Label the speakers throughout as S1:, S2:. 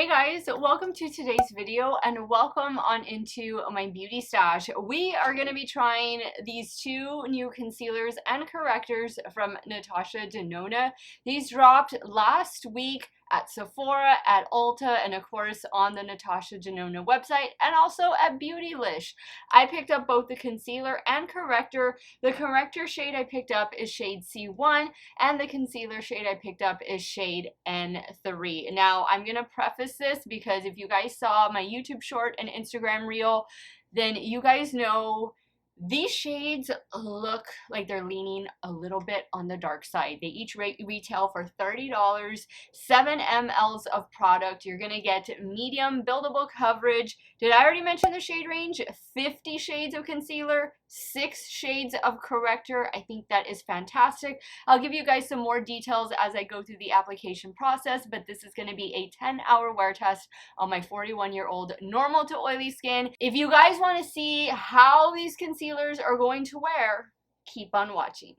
S1: Guys, welcome to today's video and welcome on into my beauty stash. We are going to be trying these two new concealers and correctors from Natasha Denona. These dropped last week at Sephora, at Ulta, and of course on the Natasha Denona website, and also at Beautylish. I picked up both the concealer and corrector. The corrector shade I picked up is shade C1, and the concealer shade I picked up is shade N3. Now, I'm going to preface this because if you guys saw my YouTube short and Instagram reel, then you guys know these shades look like they're leaning a little bit on the dark side. They each retail for $30, 7 mLs of product. You're going to get medium buildable coverage. Did I already mention the shade range? 50 shades of concealer, 6 shades of corrector. I think that is fantastic. I'll give you guys some more details as I go through the application process, but this is going to be a 10-hour wear test on my 41-year-old normal to oily skin. If you guys want to see how these concealers are going to wear, keep on watching.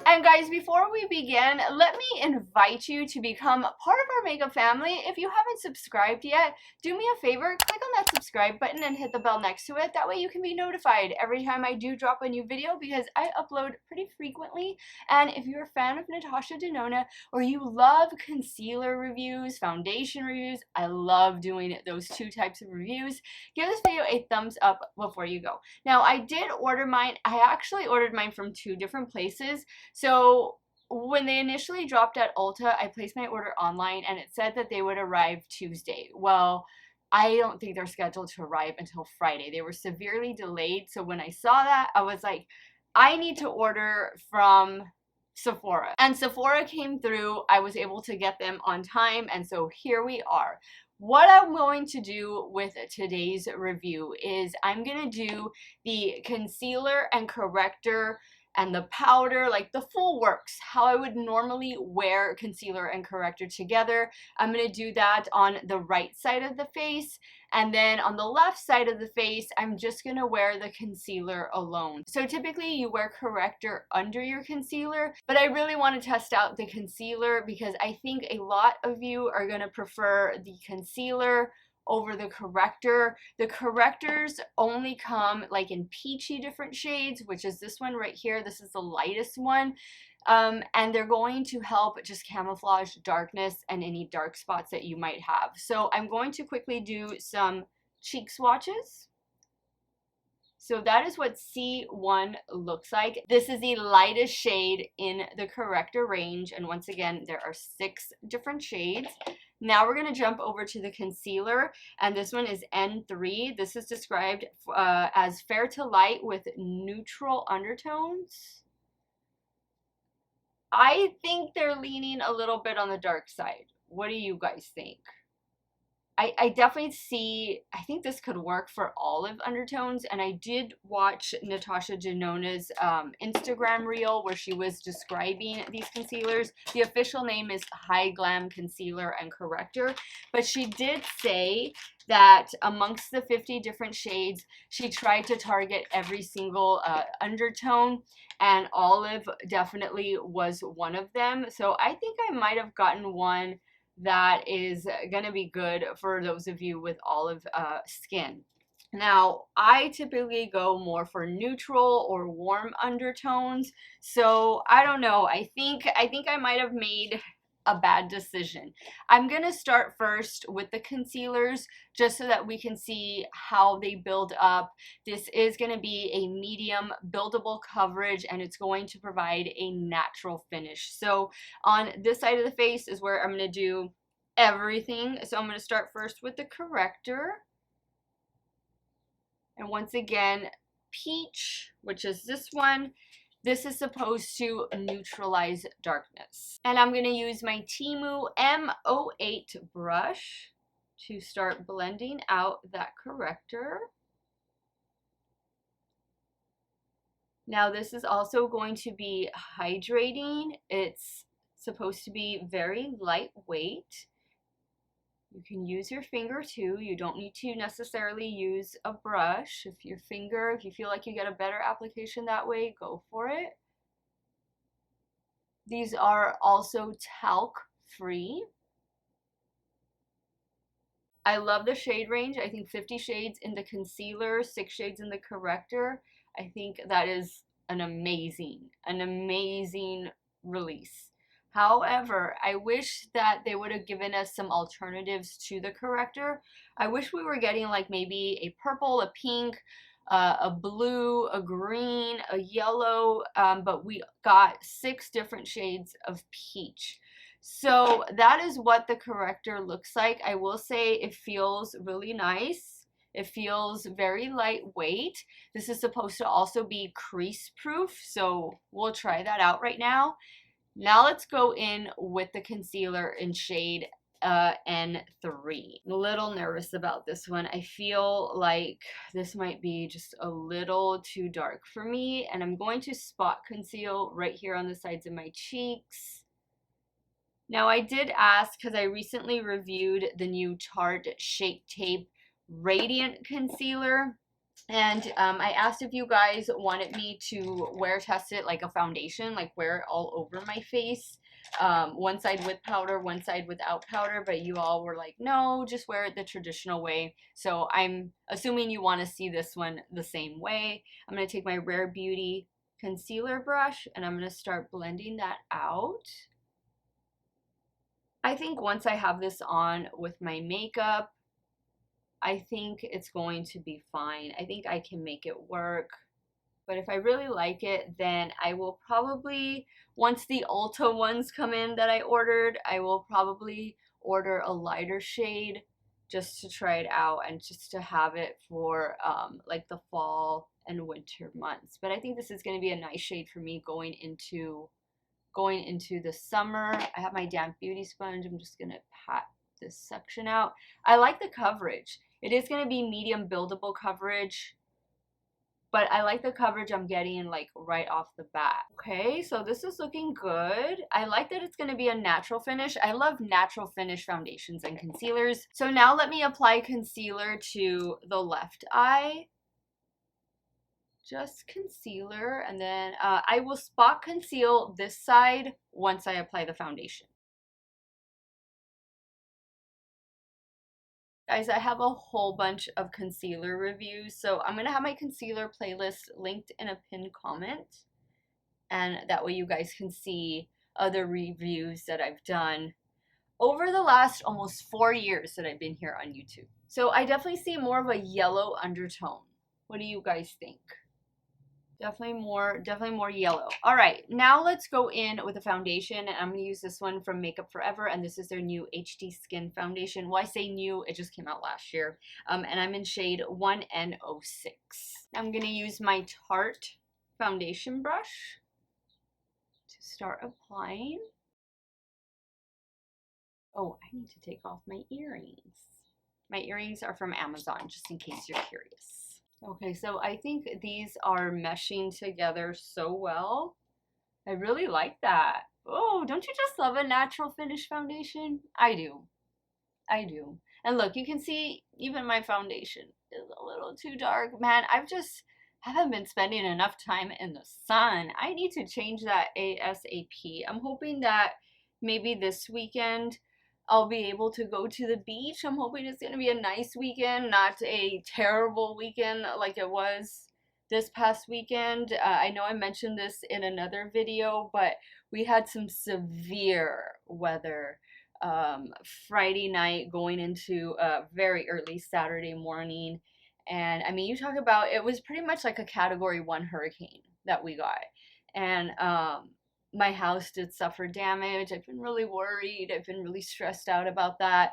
S1: And guys, before we begin, let me invite you to become part of our makeup family. If you haven't subscribed yet, do me a favor, click on that subscribe button and hit the bell next to it. That way you can be notified every time I do drop a new video because I upload pretty frequently. And if you're a fan of Natasha Denona or you love concealer reviews, foundation reviews, I love doing those two types of reviews. Give this video a thumbs up before you go. Now, I did order mine. I actually ordered mine from 2 different places. So when they initially dropped at Ulta, I placed my order online and it said that they would arrive Tuesday. Well, I don't think they're scheduled to arrive until Friday. They were severely delayed. So when I saw that, I was like, I need to order from Sephora. And Sephora came through. I was able to get them on time. And so here we are. What I'm going to do with today's review is I'm going to do the concealer and corrector and the powder, like the full works, how I would normally wear concealer and corrector together. I'm going to do that on the right side of the face, and then on the left side of the face, I'm just going to wear the concealer alone. So typically you wear corrector under your concealer, but I really want to test out the concealer because I think a lot of you are going to prefer the concealer over the corrector. The correctors only come like in peachy different shades, which is this one right here. This is the lightest one. And they're going to help just camouflage darkness and any dark spots that you might have. So I'm going to quickly do some cheek swatches. So that is what C1 looks like. This is the lightest shade in the corrector range. And once again, there are 6 different shades. Now we're going to jump over to the concealer, and this one is N3. This is described as fair to light with neutral undertones. I think they're leaning a little bit on the dark side. What do you guys think? I definitely see, I think this could work for olive undertones, and I did watch Natasha Denona's Instagram reel where she was describing these concealers. The official name is High Glam Concealer and Corrector, but she did say that amongst the 50 different shades, she tried to target every single undertone, and olive definitely was one of them. So I think I might have gotten one that is going to be good for those of you with olive skin. Now, I typically go more for neutral or warm undertones, so I don't know. I think I might have made a bad decision. I'm going to start first with the concealers just so that we can see how they build up. This is going to be a medium buildable coverage and it's going to provide a natural finish. So on this side of the face is where I'm going to do everything. So I'm going to start first with the corrector. And once again, peach, which is this one. This is supposed to neutralize darkness. And I'm going to use my Temu M08 brush to start blending out that corrector. Now this is also going to be hydrating. It's supposed to be very lightweight. You can use your finger too. You don't need to necessarily use a brush. If you feel like you get a better application that way, go for it. These are also talc free. I love the shade range. I think 50 shades in the concealer, 6 shades in the corrector. I think that is an amazing release. However, I wish that they would have given us some alternatives to the corrector. I wish we were getting like maybe a purple, a pink, a blue, a green, a yellow, but we got 6 different shades of peach. So that is what the corrector looks like. I will say it feels really nice. It feels very lightweight. This is supposed to also be crease proof, so we'll try that out right now. Now let's go in with the concealer in shade N3. I'm a little nervous about this one. I feel like this might be just a little too dark for me, and I'm going to spot conceal right here on the sides of my cheeks. Now I did ask, because I recently reviewed the new Tarte Shape Tape Radiant Concealer, and I asked if you guys wanted me to wear test it like a foundation, like wear it all over my face, one side with powder, one side without powder, but you all were like, no, just wear it the traditional way. So I'm assuming you want to see this one the same way. I'm going to take my Rare Beauty concealer brush and I'm going to start blending that out. I think once I have this on with my makeup, I think it's going to be fine. I think I can make it work. But if I really like it, then I will probably, once the Ulta ones come in that I ordered, I will probably order a lighter shade just to try it out and just to have it for like the fall and winter months. But I think this is going to be a nice shade for me going into the summer. I have my damp beauty sponge. I'm just gonna pat this section out. I like the coverage. It is gonna be medium buildable coverage, but I like the coverage I'm getting like right off the bat. Okay, so this is looking good. I like that it's gonna be a natural finish. I love natural finish foundations and concealers. So now let me apply concealer to the left eye. Just concealer, and then I will spot conceal this side once I apply the foundation. Guys, I have a whole bunch of concealer reviews, so I'm gonna have my concealer playlist linked in a pinned comment, and that way you guys can see other reviews that I've done over the last almost 4 years that I've been here on YouTube. So I definitely see more of a yellow undertone. What do you guys think? Definitely more yellow. All right, now let's go in with a foundation, and I'm gonna use this one from Makeup Forever, and this is their new HD Skin Foundation. Well, I say new, it just came out last year, and I'm in shade 1N06. I'm gonna use my Tarte foundation brush to start applying. Oh, I need to take off my earrings. My earrings are from Amazon, just in case you're curious. Okay, so I think these are meshing together so well. I really like that. Oh, don't you just love a natural finish foundation? I do. I do. And look, you can see even my foundation is a little too dark. Man, haven't been spending enough time in the sun. I need to change that ASAP. I'm hoping that maybe this weekend I'll be able to go to the beach. I'm hoping it's going to be a nice weekend, not a terrible weekend like it was this past weekend. I know I mentioned this in another video, but we had some severe weather Friday night going into very early Saturday morning. And I mean, you talk about, it was pretty much like a Category 1 hurricane that we got. And my house did suffer damage. I've been really worried. I've been really stressed out about that.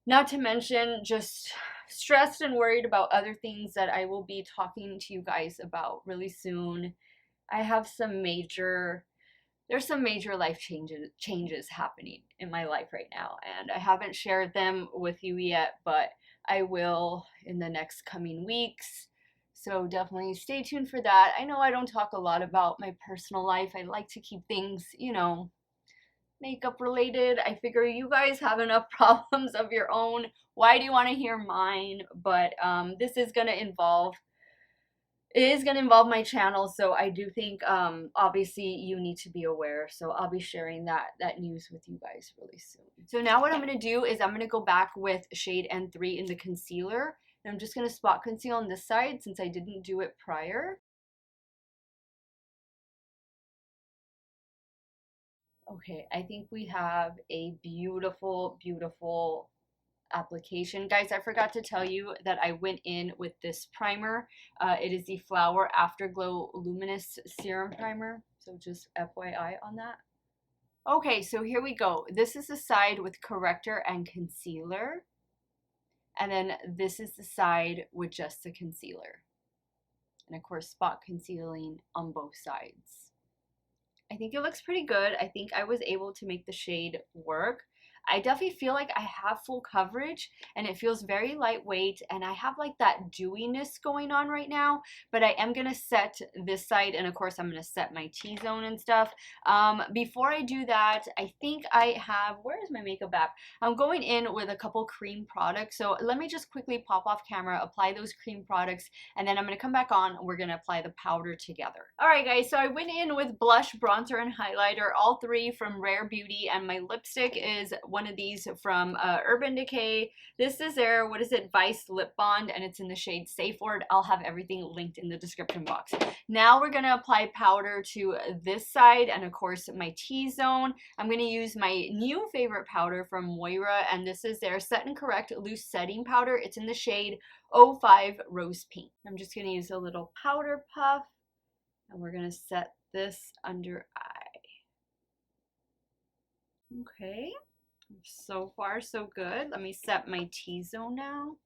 S1: Not to mention just stressed and worried about other things that I will be talking to you guys about really soon. I have there's some major life changes happening in my life right now, and I haven't shared them with you yet, but I will in the next coming weeks. So definitely stay tuned for that. I know I don't talk a lot about my personal life. I like to keep things, you know, makeup related. I figure you guys have enough problems of your own. Why do you want to hear mine? But this is going to involve it is going to involve my channel, so I do think obviously you need to be aware. So I'll be sharing that news with you guys really soon. So now what I'm going to do is I'm going to go back with shade N3 in the concealer, and I'm just going to spot conceal on this side since I didn't do it prior. Okay, I think we have a beautiful, beautiful application. Guys, I forgot to tell you that I went in with this primer. It is the Flower Afterglow Luminous Serum Primer. So just FYI on that. Okay, so here we go. This is the side with corrector and concealer. And then this is the side with just the concealer. And of course, spot concealing on both sides. I think it looks pretty good. I think I was able to make the shade work. I definitely feel like I have full coverage and it feels very lightweight, and I have like that dewiness going on right now, but I am going to set this side, and of course I'm going to set my T-zone and stuff. Before I do that, I think I have, where is my makeup app? I'm going in with a couple cream products, so let me just quickly pop off camera, apply those cream products, and then I'm going to come back on and we're going to apply the powder together. Alright guys, so I went in with blush, bronzer, and highlighter, all three from Rare Beauty, and my lipstick is one of these from Urban Decay. This is their, what is it, Vice Lip Bond, and it's in the shade Safe Word. I'll have everything linked in the description box. Now we're going to apply powder to this side and of course my T-zone. I'm going to use my new favorite powder from Moira, and this is their Set and Correct Loose Setting Powder. It's in the shade 05 Rose Pink. I'm just going to use a little powder puff, and we're going to set this under eye. Okay. So far, so good. Let me set my T-zone now.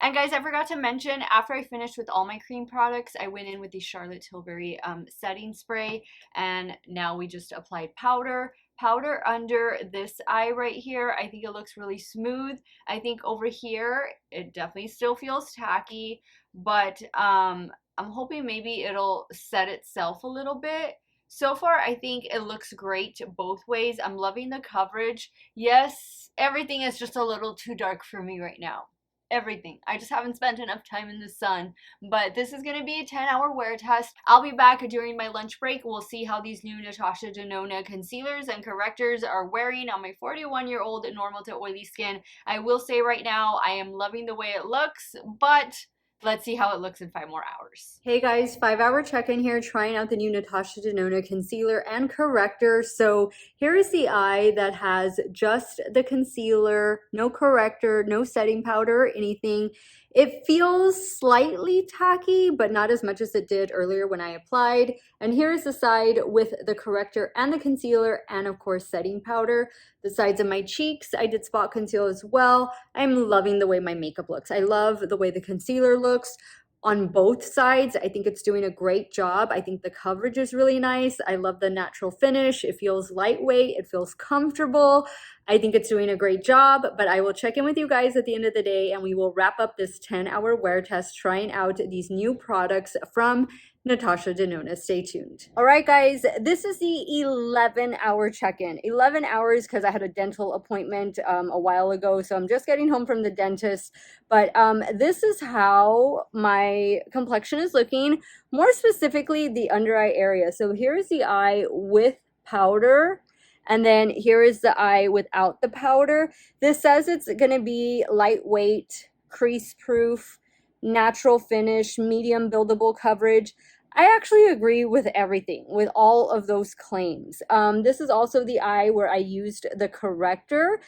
S1: And guys, I forgot to mention, after I finished with all my cream products, I went in with the Charlotte Tilbury setting spray, and now we just applied powder. Powder under this eye right here. I think it looks really smooth. I think over here, it definitely still feels tacky, but I'm hoping maybe it'll set itself a little bit. So far, I think it looks great both ways. I'm loving the coverage. Yes, everything is just a little too dark for me right now. Everything. I just haven't spent enough time in the sun. But this is going to be a 10-hour wear test. I'll be back during my lunch break. We'll see how these new Natasha Denona concealers and correctors are wearing on my 41-year-old normal to oily skin. I will say right now, I am loving the way it looks, but let's see how it looks in 5 more hours. Hey guys, 5-hour check-in here, trying out the new Natasha Denona concealer and corrector. So here is the eye that has just the concealer, no corrector, no setting powder or anything. It feels slightly tacky, but not as much as it did earlier when I applied. And here's the side with the corrector and the concealer and of course setting powder. The sides of my cheeks, I did spot conceal as well. I'm loving the way my makeup looks. I love the way the concealer looks on both sides. I think it's doing a great job. I think the coverage is really nice. I love the natural finish. It feels lightweight. It feels comfortable. I think it's doing a great job, but I will check in with you guys at the end of the day and we will wrap up this 10-hour wear test trying out these new products from Natasha Denona. Stay tuned. All right, guys, this is the 11-hour check-in. 11 hours because I had a dental appointment a while ago, so I'm just getting home from the dentist. But this is how my complexion is looking, more specifically the under eye area. So here's the eye with powder, and then here is the eye without the powder. This says it's going to be lightweight, crease-proof, natural finish, medium buildable coverage. I actually agree with everything, with all of those claims. This is also the eye where I used the corrector.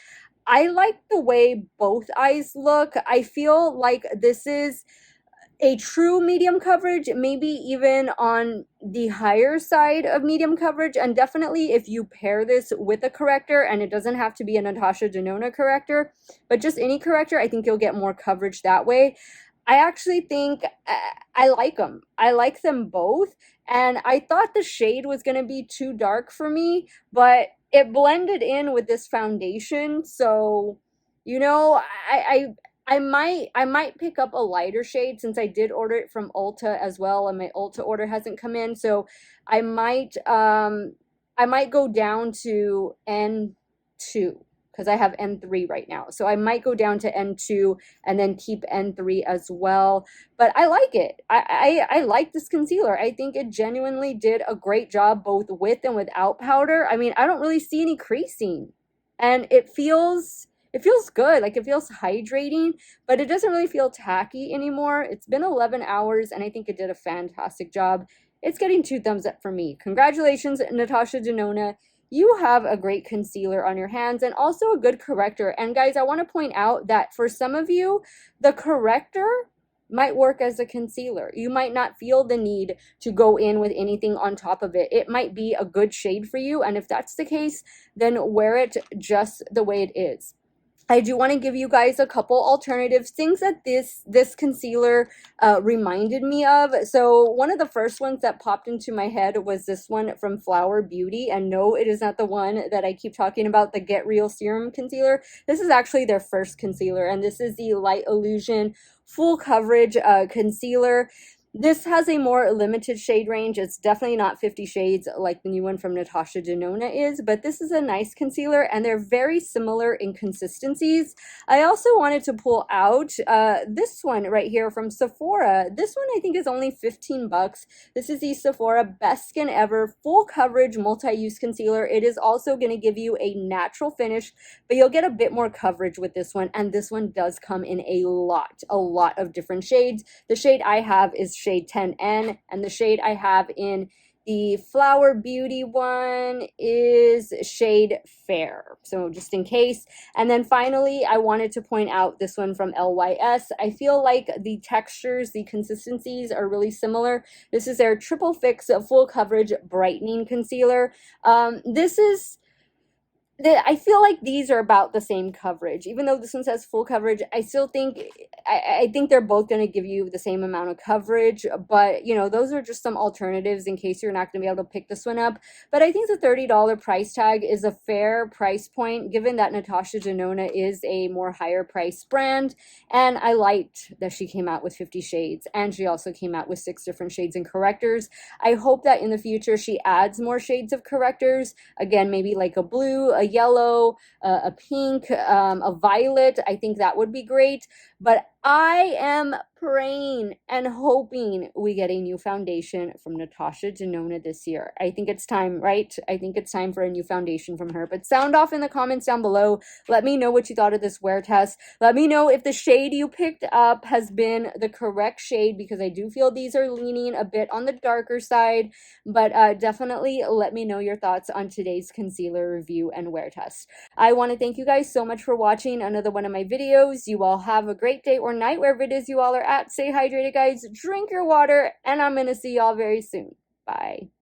S1: I like the way both eyes look. I feel like this is a true medium coverage, maybe even on the higher side of medium coverage. And definitely if you pair this with a corrector, and it doesn't have to be a Natasha Denona corrector, but just any corrector, I think you'll get more coverage that way. I actually think I like them. I like them both. And I thought the shade was going to be too dark for me, but it blended in with this foundation. So, you know, I might pick up a lighter shade since I did order it from Ulta as well, and my Ulta order hasn't come in. So I might go down to N2.
S2: because I have N3 right now. So I might go down to N2 and then keep N3 as well. But I like it. I like this concealer. I think it genuinely did a great job both with and without powder. I mean, I don't really see any creasing. And it feels good. Like, it feels hydrating, but it doesn't really feel tacky anymore. It's been 11 hours and I think it did a fantastic job. It's getting 2 thumbs up for me. Congratulations, Natasha Denona. You have a great concealer on your hands and also a good corrector. And guys, I want to point out that for some of you, the corrector might work as a concealer. You might not feel the need to go in with anything on top of it. It might be a good shade for you, and if that's the case, then wear it just the way it is. I do want to give you guys a couple alternatives, things that this concealer reminded me of. So one of the first ones that popped into my head was this one from Flower Beauty. And no, it is not the one that I keep talking about, the Get Real Serum Concealer. This is actually their first concealer, and this is the Light Illusion Full Coverage Concealer. This has a more limited shade range. It's definitely not 50 shades like the new one from Natasha Denona is, but this is a nice concealer and they're very similar in consistencies. I also wanted to pull out this one right here from Sephora. This one I think is only 15 bucks. This is the Sephora Best Skin Ever Full Coverage Multi-Use Concealer. It is also going to give you a natural finish, but you'll get a bit more coverage with this one, and this one does come in a lot of different shades. The shade I have is shade 10N, and the shade I have in the Flower Beauty one is shade Fair, so just in case. And then finally, I wanted to point out this one from LYS. I feel like the textures, the consistencies are really similar. This is their Triple Fix Full Coverage Brightening Concealer. I feel like these are about the same coverage. Even though this one says full coverage, I still think I think they're both going to give you the same amount of coverage. But, you know, those are just some alternatives in case you're not going to be able to pick this one up. But I think the $30 price tag is a fair price point, given that Natasha Denona is a more higher price brand. And I liked that she came out with 50 shades. And she also came out with 6 different shades in correctors. I hope that in the future she adds more shades of correctors. Again, maybe like a blue, a yellow, a pink, a violet. I think that would be great. But I am praying and hoping we get a new foundation from Natasha Denona this year. I think it's time, right? I think it's time for a new foundation from her. But sound off in the comments down below. Let me know what you thought of this wear test. Let me know if the shade you picked up has been the correct shade, because I do feel these are leaning a bit on the darker side. But definitely let me know your thoughts on today's concealer review and wear test. I want to thank you guys so much for watching another one of my videos. You all have a great day or night wherever it is you all are at. Stay hydrated, guys. Drink your water, and I'm going to see y'all very soon. Bye.